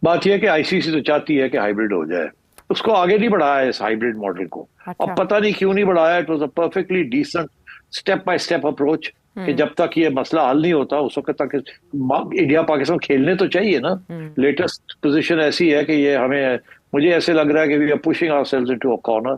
बात यह है कि आईसीसी तो चाहती है कि हाइब्रिड हो जाए, उसको आगे नहीं बढ़ाया है इस हाइब्रिड मॉडल को। अब अच्छा। पता नहीं क्यों नहीं बढ़ाया। It was a perfectly decent step by step approach कि हम्म। जब तक ये मसला हल नहीं होता उस वक्त तक इंडिया पाकिस्तान खेलने तो चाहिए ना। हम्म। लेटेस्ट पोजीशन ऐसी है कि ये हमें, मुझे ऐसे लग रहा है कि we are pushing ourselves into a corner,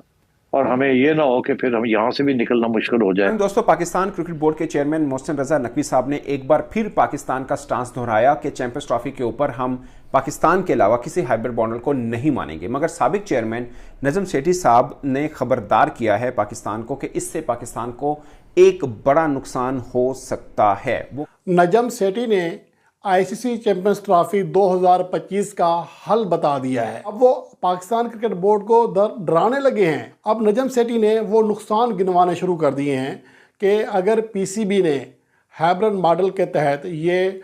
और हमें ये ना हो कि फिर हम यहाँ से भी निकलना मुश्किल हो जाए। दोस्तों, पाकिस्तान क्रिकेट बोर्ड के चेयरमैन मोहसिन रजा नकवी साहब ने एक बार फिर पाकिस्तान का स्टांस दोहराया कि चैंपियंस ट्रॉफी के ऊपर हम पाकिस्तान के अलावा किसी हाइब्रिड मॉडल को नहीं मानेंगे। मगर साबिक चेयरमैन नजम सेठी साहब ने खबरदार किया है पाकिस्तान को कि इससे पाकिस्तान को एक बड़ा नुकसान हो सकता है। वो नजम सेठी ने आईसीसी चैंपियंस ट्रॉफी 2025 का हल बता दिया है। अब वो पाकिस्तान क्रिकेट बोर्ड को डराने लगे हैं। अब नजम सेठी ने वो नुकसान गिनवाने शुरू कर दिए हैं कि अगर पीसीबी ने हाइब्रिड मॉडल के तहत ये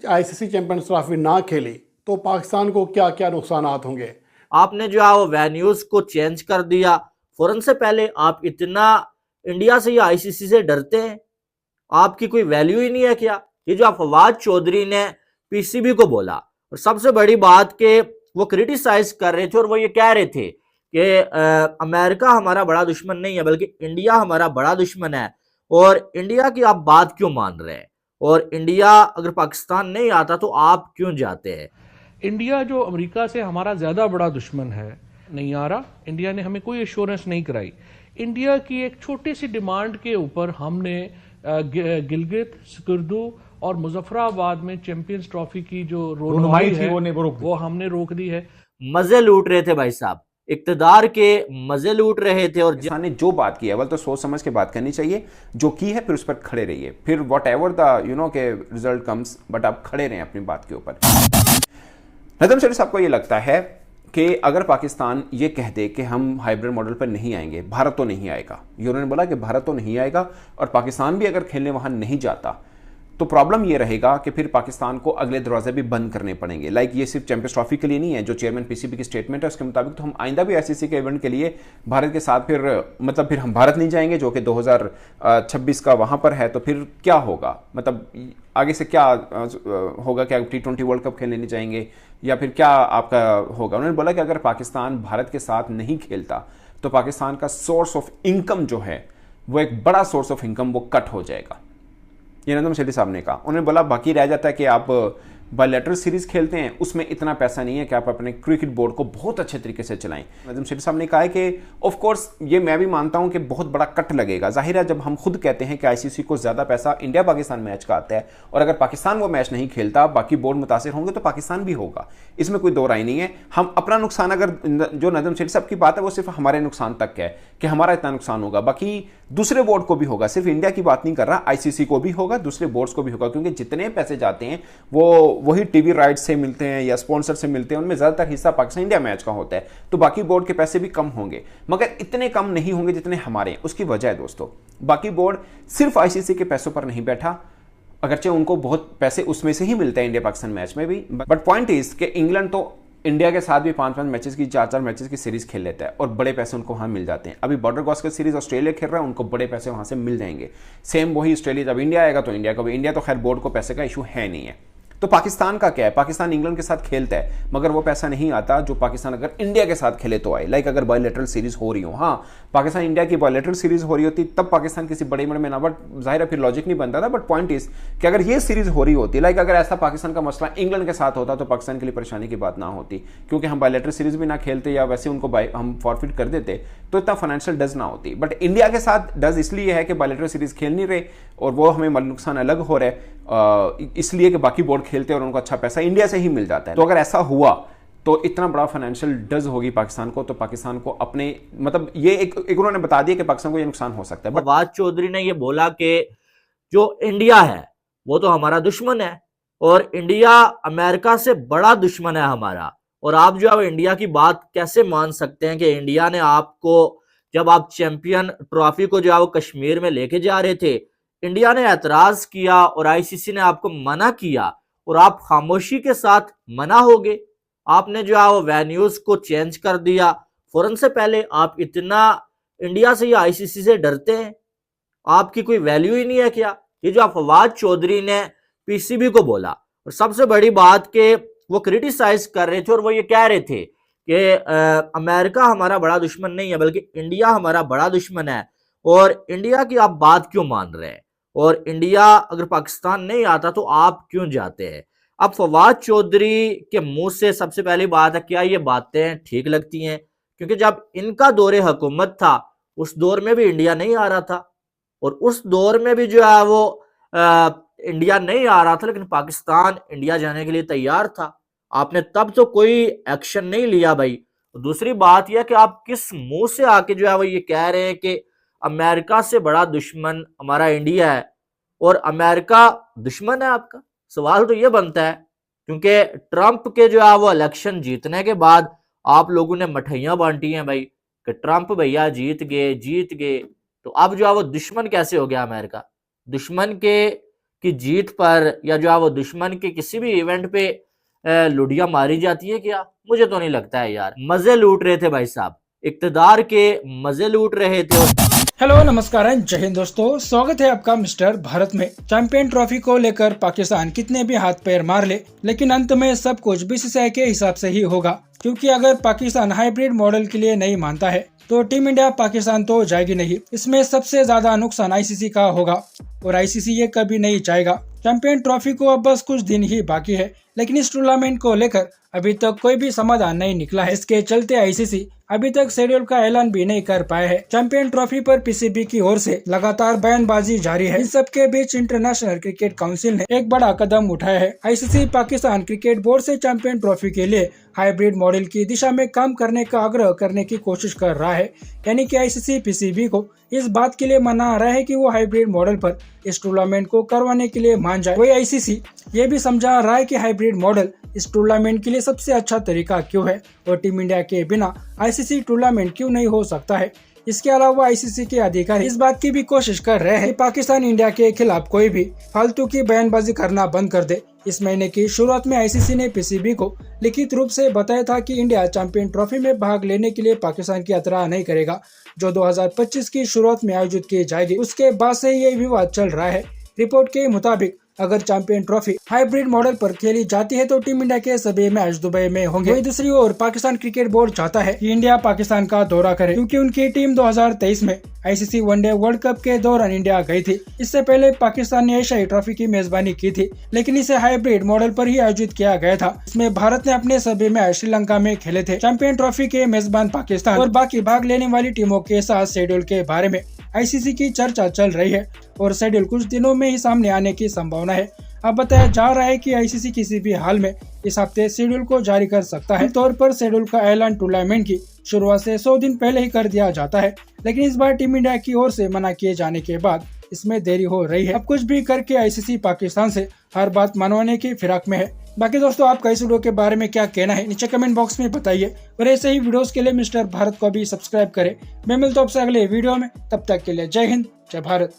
आईसीसी चैंपियंस ट्रॉफी ना खेली तो पाकिस्तान को क्या क्या नुकसान होंगे। आपने जो है वो वेन्यूज को चेंज कर दिया फौरन से पहले। आप इतना इंडिया से या आईसीसी से डरते हैं? आपकी कोई वैल्यू ही नहीं है क्या? ये जो फवाद चौधरी ने पीसीबी को बोला, और सबसे बड़ी बात कि वो क्रिटिसाइज कर रहे थे और वो ये कह रहे थे कि अमेरिका हमारा बड़ा दुश्मन नहीं है बल्कि इंडिया हमारा बड़ा दुश्मन है, और इंडिया की आप बात क्यों मान रहे हैं, और इंडिया अगर पाकिस्तान नहीं आता तो आप क्यों जाते हैं? इंडिया जो अमेरिका से हमारा ज़्यादा बड़ा दुश्मन है नहीं आ रहा। इंडिया ने हमें कोई एश्योरेंस नहीं कराई। इंडिया की एक छोटी सी डिमांड के ऊपर हमने गिलगित, सिकुर्दू और मुजफ्फराबाद में चैंपियंस ट्रॉफी की जो रोनुमाई है वो हमने रोक दी है। मजे लूट रहे थे भाई साहब, इक्तदार के मजे लूट रहे थे। और पाकिस्तान ने जो बात की है, अवल तो सोच समझ के बात करनी चाहिए। जो की है फिर उस पर खड़े रहिए, फिर वॉट एवर द के रिजल्ट कम्स, बट आप खड़े रहें अपनी बात के ऊपर। नजम शरीफ साहब को यह लगता है कि अगर पाकिस्तान ये कह दे कि हम हाइब्रिड मॉडल पर नहीं आएंगे, भारत तो नहीं आएगा, ये उन्होंने बोला कि भारत तो नहीं आएगा, और पाकिस्तान भी अगर खेलने वहां नहीं जाता तो प्रॉब्लम ये रहेगा कि फिर पाकिस्तान को अगले दरवाजे भी बंद करने पड़ेंगे। लाइक ये सिर्फ चैंपियंस ट्रॉफी के लिए नहीं है, जो चेयरमैन पीसीबी की स्टेटमेंट है उसके मुताबिक तो हम आइंदा भी आईसीसी के इवेंट के लिए भारत के साथ फिर हम भारत नहीं जाएंगे, जो कि 2026 का वहां पर है। तो फिर क्या होगा, मतलब आगे से क्या होगा? क्या T20 वर्ल्ड कप खेलने नहीं जाएंगे या फिर क्या आपका होगा? उन्होंने बोला कि अगर पाकिस्तान भारत के साथ नहीं खेलता तो पाकिस्तान का सोर्स ऑफ इनकम जो है वो एक बड़ा सोर्स ऑफ इनकम वो कट हो जाएगा। ये नजम सेठी साहब ने कहा। उन्होंने बोला बाकी रह जाता है कि आप बायलैटरल सीरीज खेलते हैं, उसमें इतना पैसा नहीं है कि आप अपने क्रिकेट बोर्ड को बहुत अच्छे तरीके से चलाएं। नजम सेठी साहब ने कहा है कि ऑफ कोर्स ये मैं भी मानता हूं कि बहुत बड़ा कट लगेगा। जाहिर है जब हम खुद कहते हैं कि आईसीसी को ज्यादा पैसा इंडिया पाकिस्तान मैच का आता है, और अगर पाकिस्तान वो मैच नहीं खेलता, बाकी बोर्ड मुतासिर होंगे तो पाकिस्तान भी होगा, इसमें कोई दो राय नहीं है। हम अपना नुकसान, अगर जो नजम सेठी साहब की बात है वो सिर्फ हमारे नुकसान तक है कि हमारा इतना नुकसान होगा, बाकी दूसरे बोर्ड को भी होगा। सिर्फ इंडिया की बात नहीं कर रहा, आईसीसी को भी होगा, दूसरे बोर्ड्स को भी होगा, क्योंकि जितने पैसे जाते हैं वो वही टीवी राइट से मिलते हैं या स्पॉन्सर से मिलते हैं, उनमें ज्यादातर हिस्सा पाकिस्तान इंडिया मैच का होता है, तो बाकी बोर्ड के पैसे भी कम होंगे, मगर इतने कम नहीं होंगे जितने हमारे हैं। उसकी वजह है दोस्तों, बाकी बोर्ड सिर्फ आईसीसी के पैसों पर नहीं बैठा, अगरचे उनको बहुत पैसे उसमें से ही मिलते हैं इंडिया पाकिस्तान मैच में भी, बट पॉइंट इज कि इंग्लैंड तो इंडिया के साथ भी 5-5 मैचेस की, 4-4 मैचेस की सीरीज खेल लेता है और बड़े पैसे उनको वहां मिल जाते हैं। अभी बॉर्डर गावस्कर सीरीज ऑस्ट्रेलिया खेल रहा है, उनको बड़े पैसे वहां से मिल जाएंगे। सेम वही ऑस्ट्रेलिया जब इंडिया आएगा तो इंडिया का भी, इंडिया तो खैर बोर्ड को पैसे का इशू है नहीं है। तो पाकिस्तान का क्या है, पाकिस्तान इंग्लैंड के साथ खेलता है, मगर वो पैसा नहीं आता जो पाकिस्तान अगर इंडिया के साथ खेले तो आए। लाइक अगर बायलैटरल सीरीज हो रही हो, हाँ पाकिस्तान इंडिया की बायलैटरल सीरीज हो रही होती तब पाकिस्तान किसी बड़े में ना, बट जाहिर है फिर लॉजिक नहीं बनता था। बट पॉइंट इज कि अगर ये सीरीज हो रही होती, लाइक अगर ऐसा पाकिस्तान का मसला इंग्लैंड के साथ होता तो पाकिस्तान के लिए परेशानी की बात ना होती, क्योंकि हम बायलैटरल सीरीज भी ना खेलते या वैसे उनको हम फॉरफिट कर देते तो इतना फाइनेंशियल डज ना होती। बट इंडिया के साथ डज इसलिए है कि बायलैटरल सीरीज खेल नहीं रहे और वो हमें नुकसान अलग हो रहा है, इसलिए कि बाकी बोर्ड खेलते हैं और उनको अच्छा पैसा इंडिया से ही मिल जाता है। तो अगर ऐसा हुआ तो इतना बड़ा फाइनेंशियल डज होगी पाकिस्तान को, तो पाकिस्तान को अपने मतलब ये एक उन्होंने बता दिया कि पाकिस्तान को ये नुकसान हो सकता है। बट फवाद चौधरी ने ये बोला कि जो इंडिया है वो तो हमारा दुश्मन है, और इंडिया अमेरिका से बड़ा दुश्मन है हमारा, और आप जो है इंडिया की बात कैसे मान सकते हैं कि इंडिया ने आपको, जब आप चैंपियन ट्रॉफी को जो है वो कश्मीर में लेके जा रहे थे, इंडिया ने एतराज किया और आईसीसी ने आपको मना किया और आप खामोशी के साथ मना हो गए। आपने जो है वो वेन्यूज को चेंज कर दिया फौरन से पहले। आप इतना इंडिया से या आईसीसी से डरते हैं? आपकी कोई वैल्यू ही नहीं है क्या? ये जो फवाद चौधरी ने पीसीबी को बोला, और सबसे बड़ी बात कि वो क्रिटिसाइज कर रहे थे और वो ये कह रहे थे कि अमेरिका हमारा बड़ा दुश्मन नहीं है बल्कि इंडिया हमारा बड़ा दुश्मन है, और इंडिया की आप बात क्यों मान रहे हैं, और इंडिया अगर पाकिस्तान नहीं आता तो आप क्यों जाते हैं। अब फवाद चौधरी के मुंह से सबसे पहली बात है, क्या ये बातें ठीक लगती हैं? क्योंकि जब इनका दौरे हुकूमत था उस दौर में भी इंडिया नहीं आ रहा था, और उस दौर में भी जो है वो इंडिया नहीं आ रहा था, लेकिन पाकिस्तान इंडिया जाने के लिए तैयार था। आपने तब तो कोई एक्शन नहीं लिया भाई। दूसरी बात यह कि आप किस मुंह से आके जो है वो ये कह रहे हैं कि अमेरिका से बड़ा दुश्मन हमारा इंडिया है, और अमेरिका दुश्मन है आपका। सवाल तो ये बनता है, क्योंकि ट्रंप के जो है वो इलेक्शन जीतने के बाद आप लोगों ने मिठाइयां बांटी हैं भाई कि ट्रंप भैया जीत गए, तो अब जो है वो दुश्मन कैसे हो गया अमेरिका? दुश्मन की जीत पर या जो है वो दुश्मन के किसी भी इवेंट पे लुड़ियां मारी जाती है क्या? मुझे तो नहीं लगता है यार। मजे लूट रहे थे भाई साहब, इक्तदार के मजे लूट रहे थे। हेलो नमस्कार जय हिंद दोस्तों, स्वागत है आपका मिस्टर भारत में। चैंपियन ट्रॉफी को लेकर पाकिस्तान कितने भी हाथ पैर मार ले, लेकिन अंत में सब कुछ बीसीसीआई के हिसाब से ही होगा। क्योंकि अगर पाकिस्तान हाइब्रिड मॉडल के लिए नहीं मानता है तो टीम इंडिया पाकिस्तान तो जाएगी नहीं। इसमें सबसे ज्यादा नुकसान आईसीसी का होगा, और आईसीसी ये कभी नहीं चाहेगा। चैंपियन ट्रॉफी को अब बस कुछ दिन ही बाकी है, लेकिन इस टूर्नामेंट को लेकर अभी तक कोई भी समाधान नहीं निकला है। इसके चलते आईसीसी अभी तक शेड्यूल का ऐलान भी नहीं कर पाया है। चैंपियन ट्रॉफी पर पीसीबी की ओर से लगातार बयानबाजी जारी है। इन सबके बीच इंटरनेशनल क्रिकेट काउंसिल ने एक बड़ा कदम उठाया है। आईसीसी पाकिस्तान क्रिकेट बोर्ड से चैंपियन ट्रॉफी के लिए हाइब्रिड मॉडल की दिशा में काम करने का आग्रह करने की कोशिश कर रहा है। यानी कि आईसीसी पीसीबी को इस बात के लिए मना रहा है कि वो हाइब्रिड मॉडल पर इस टूर्नामेंट को करवाने के लिए मान जाए। वही आईसीसी ये भी समझा रहा है कि हाइब्रिड मॉडल इस टूर्नामेंट के लिए सबसे अच्छा तरीका क्यों है, और टीम इंडिया के बिना आईसीसी टूर्नामेंट क्यों नहीं हो सकता है। इसके अलावा आईसीसी के अधिकारी इस बात की भी कोशिश कर रहे हैं कि पाकिस्तान इंडिया के खिलाफ कोई भी फालतू की बयानबाजी करना बंद कर दे। इस महीने की शुरुआत में आईसीसी ने पीसीबी को लिखित रूप से बताया था कि इंडिया चैंपियन ट्रॉफी में भाग लेने के लिए पाकिस्तान की यात्रा नहीं करेगा, जो 2025 की शुरुआत में आयोजित की जाएगी। उसके बाद से ये विवाद चल रहा है। रिपोर्ट के मुताबिक अगर चैंपियन ट्रॉफी हाइब्रिड मॉडल पर खेली जाती है तो टीम इंडिया के सभी मैच दुबई में होंगे। वहीं दूसरी ओर पाकिस्तान क्रिकेट बोर्ड चाहता है कि इंडिया पाकिस्तान का दौरा करे, क्योंकि उनकी टीम 2023 में आईसीसी वनडे वर्ल्ड कप के दौरान इंडिया गई थी। इससे पहले पाकिस्तान ने एशियाई ट्रॉफी की मेजबानी की थी, लेकिन इसे हाइब्रिड मॉडल पर ही आयोजित किया गया था। इसमें भारत ने अपने सभी मैच श्रीलंका में खेले थे। चैंपियन ट्रॉफी के मेजबान पाकिस्तान और बाकी भाग लेने वाली टीमों के साथ शेड्यूल के बारे में आईसीसी की चर्चा चल रही है, और शेड्यूल कुछ दिनों में ही सामने आने की संभावना है। अब बताया जा रहा है कि आईसीसी किसी भी हाल में इस हफ्ते शेड्यूल को जारी कर सकता है। तौर पर शेड्यूल का ऐलान टूर्नामेंट की शुरुआत से 100 दिन पहले ही कर दिया जाता है, लेकिन इस बार टीम इंडिया की ओर से मना किए जाने के बाद इसमें देरी हो रही है। अब कुछ भी करके आईसीसी पाकिस्तान से हर बात मनवाने की फिराक में है। बाकी दोस्तों, आपका इस वीडियो के बारे में क्या कहना है नीचे कमेंट बॉक्स में बताइए, और ऐसे ही वीडियोस के लिए मिस्टर भारत को भी सब्सक्राइब करें। मैं मिलता हूं आपसे अगले वीडियो में, तब तक के लिए जय हिंद जय भारत।